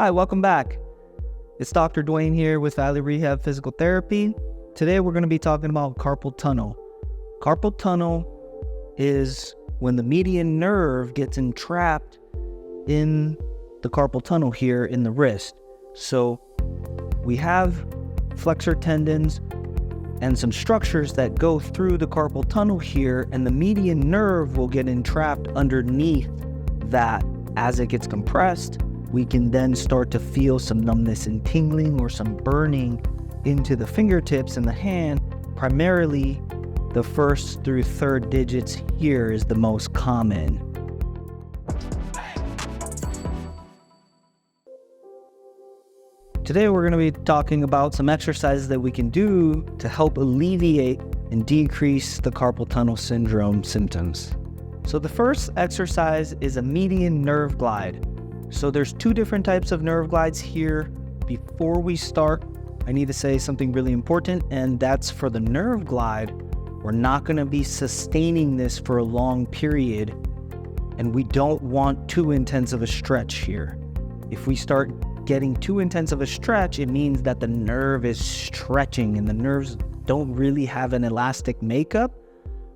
Hi, welcome back. It's Dr. Duane here with Valley Rehab Physical Therapy. Today we're going to be talking about carpal tunnel. Carpal tunnel is when the median nerve gets entrapped in the carpal tunnel here in the wrist. So we have flexor tendons and some structures that go through the carpal tunnel here, and the median nerve will get entrapped underneath that. As it gets compressed, we can then start to feel some numbness and tingling or some burning into the fingertips and the hand. Primarily, the first through third digits here is the most common. Today we're going to be talking about some exercises that we can do to help alleviate and decrease the carpal tunnel syndrome symptoms. So the first exercise is a median nerve glide. So there's two different types of nerve glides here. Before we start, I need to say something really important, and that's for the nerve glide. We're not going to be sustaining this for a long period, and we don't want too intense of a stretch here. If we start getting too intense of a stretch, it means that the nerve is stretching, and the nerves don't really have an elastic makeup.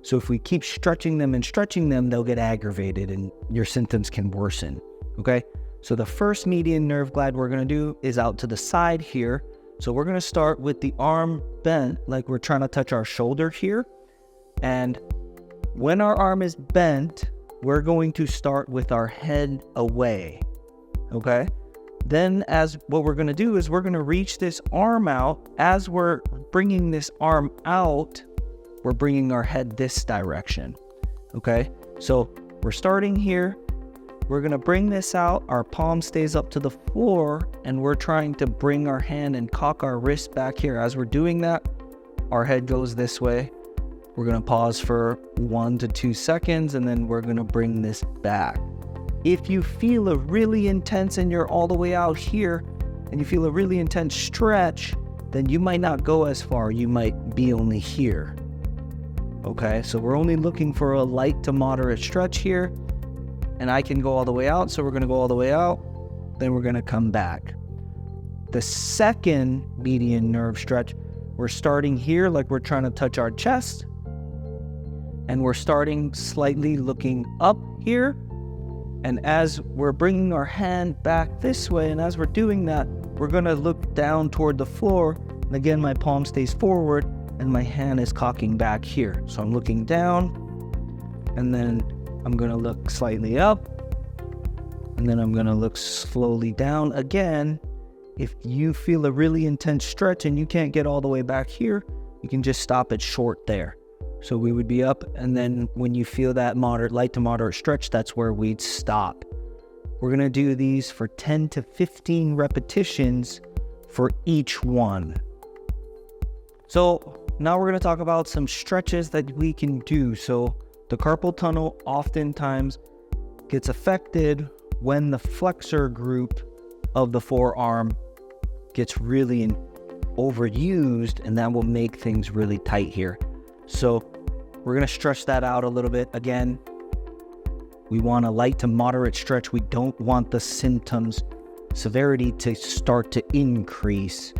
So if we keep stretching them, they'll get aggravated and your symptoms can worsen. Okay? So the first median nerve glide we're going to do is out to the side here. So we're going to start with the arm bent, like we're trying to touch our shoulder here. And when our arm is bent, we're going to start with our head away. Okay? Then what we're going to do is we're going to reach this arm out. As we're bringing this arm out, we're bringing our head this direction. Okay? So we're starting here. We're going to bring this out. Our palm stays up to the floor, and we're trying to bring our hand and cock our wrist back here. As we're doing that, our head goes this way. We're going to pause for 1 to 2 seconds, and then we're going to bring this back. If you feel a really intense and you're all the way out here, and you feel a really intense stretch, then you might not go as far. You might be only here. Okay, so we're only looking for a light to moderate stretch here. And I can go all the way out, so we're going to go all the way out, then we're going to come back. The second median nerve stretch, we're starting here like we're trying to touch our chest, and we're starting slightly looking up here, and as we're bringing our hand back this way, and as we're doing that, we're going to look down toward the floor, and again my palm stays forward, and my hand is cocking back here. So I'm looking down, and then I'm going to look slightly up, and then I'm going to look slowly down again. If you feel a really intense stretch and you can't get all the way back here, you can just stop it short there. So we would be up, and then when you feel that light to moderate stretch, that's where we'd stop. We're going to do these for 10 to 15 repetitions for each one. So now we're going to talk about some stretches that we can do. So the carpal tunnel oftentimes gets affected when the flexor group of the forearm gets really overused, and that will make things really tight here. So we're going to stretch that out a little bit. Again, we want a light to moderate stretch. We don't want the symptoms severity to start to increase.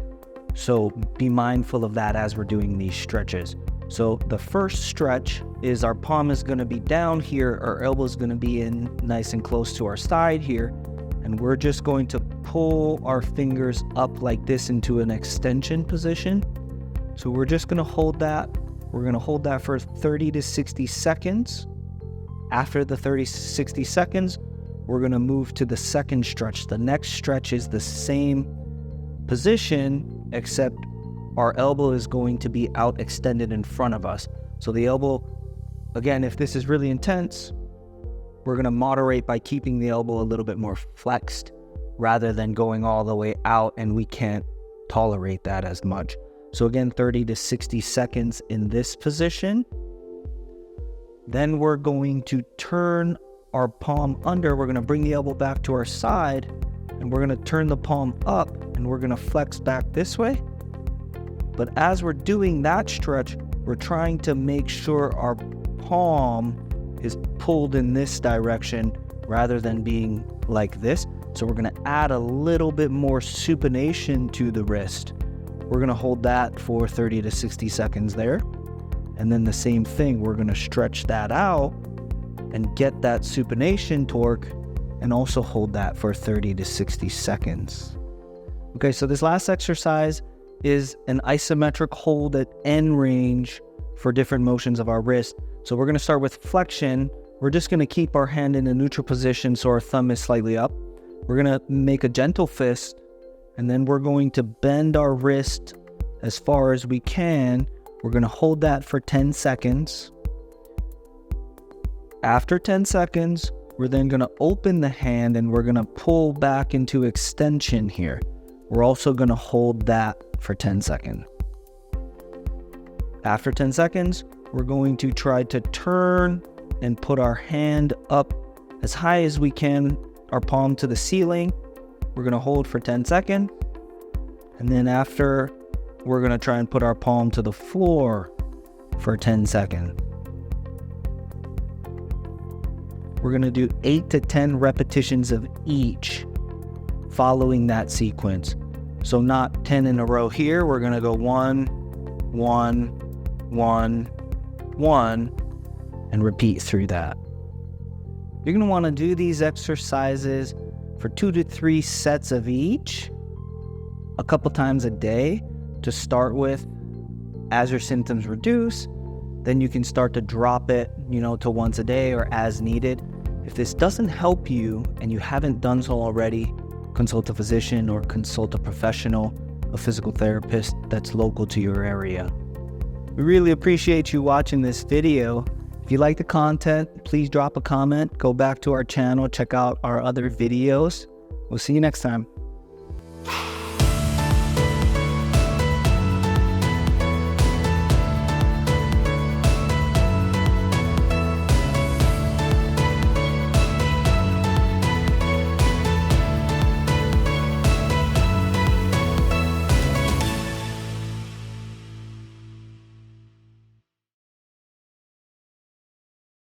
So be mindful of that as we're doing these stretches. So the first stretch is our palm is going to be down here, our elbow is going to be in nice and close to our side here, and we're just going to pull our fingers up like this into an extension position. So we're just going to hold that. We're going to hold that for 30 to 60 seconds. After the 30 to 60 seconds, we're going to move to the second stretch. The next stretch is the same position, except our elbow is going to be out extended in front of us. So the elbow, again, if this is really intense, we're going to moderate by keeping the elbow a little bit more flexed rather than going all the way out, and we can't tolerate that as much. So again, 30 to 60 seconds in this position. Then we're going to turn our palm under. We're going to bring the elbow back to our side, and we're going to turn the palm up, and we're going to flex back this way. But as we're doing that stretch, we're trying to make sure our palm is pulled in this direction rather than being like this. So we're going to add a little bit more supination to the wrist. We're going to hold that for 30 to 60 seconds there. And then the same thing, we're going to stretch that out and get that supination torque and also hold that for 30 to 60 seconds. Okay, so this last exercise is an isometric hold at end range for different motions of our wrist. So we're going to start with flexion. We're just going to keep our hand in a neutral position so our thumb is slightly up. We're going to make a gentle fist, and then we're going to bend our wrist as far as we can. We're going to hold that for 10 seconds. After 10 seconds, we're then going to open the hand and we're going to pull back into extension here. We're also going to hold that for 10 seconds. After 10 seconds, we're going to try to turn and put our hand up as high as we can, our palm to the ceiling. We're going to hold for 10 seconds. And then after, we're going to try and put our palm to the floor for 10 seconds. We're going to do 8 to 10 repetitions of each following that sequence. So not 10 in a row here. We're going to go 1, 1, 1, 1, and repeat through that. You're going to want to do these exercises for 2 to 3 sets of each, a couple times a day to start with. As your symptoms reduce, then you can start to drop it, to once a day or as needed. If this doesn't help you and you haven't done so already, consult a physician or consult a professional, a physical therapist that's local to your area. We really appreciate you watching this video. If you like the content, please drop a comment, go back to our channel, check out our other videos. We'll see you next time.